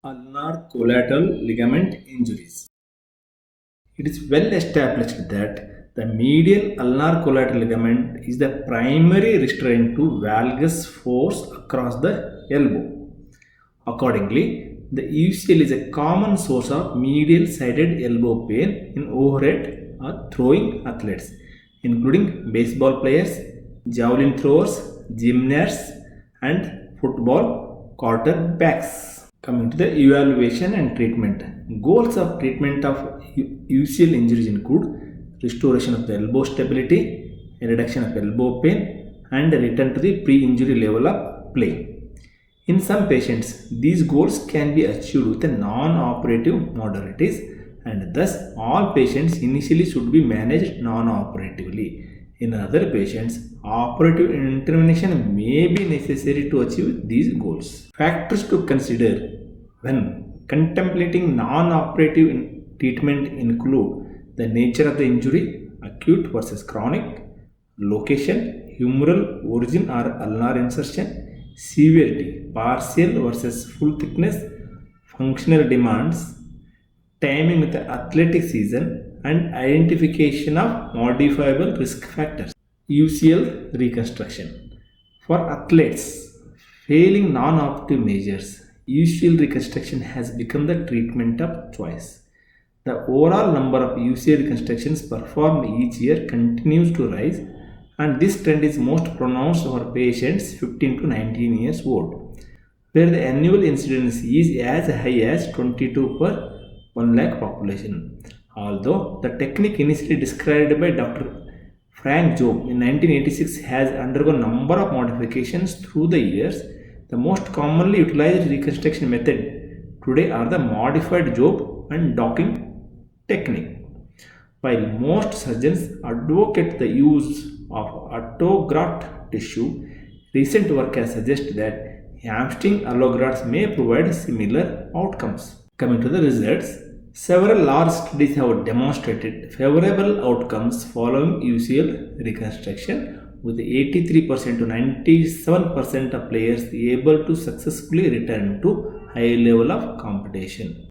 Ulnar Collateral Ligament Injuries. It is well established that the medial ulnar collateral ligament is the primary restraint to valgus force across the elbow. Accordingly, the UCL is a common source of medial sided elbow pain in overhead or throwing athletes, including baseball players, javelin throwers, gymnasts, and football quarterbacks. Coming to the evaluation and treatment. Goals of treatment of UCL injuries include restoration of the elbow stability, reduction of elbow pain, and return to the pre-injury level of play. In some patients, these goals can be achieved with a non-operative modalities, and thus all patients initially should be managed non-operatively. In other patients, operative intervention may be necessary to achieve these goals. Factors to consider when contemplating non-operative treatment include the nature of the injury, acute versus chronic, location, humeral origin or ulnar insertion, severity, partial versus full thickness, functional demands, timing with the athletic season, and identification of modifiable risk factors. UCL reconstruction. For athletes failing non-operative measures, UCL reconstruction has become the treatment of choice. The overall number of UCL reconstructions performed each year continues to rise, and this trend is most pronounced for patients 15 to 19 years old, where the annual incidence is as high as 22 per 1 lakh population. Although the technique initially described by Dr. Frank Job in 1986 has undergone a number of modifications through the years, the most commonly utilized reconstruction method today are the modified Job and docking technique. While most surgeons advocate the use of autograft tissue, recent work has suggested that hamstring allografts may provide similar outcomes. Coming to the results, several large studies have demonstrated favorable outcomes following UCL reconstruction, with 83% to 97% of players able to successfully return to high level of competition.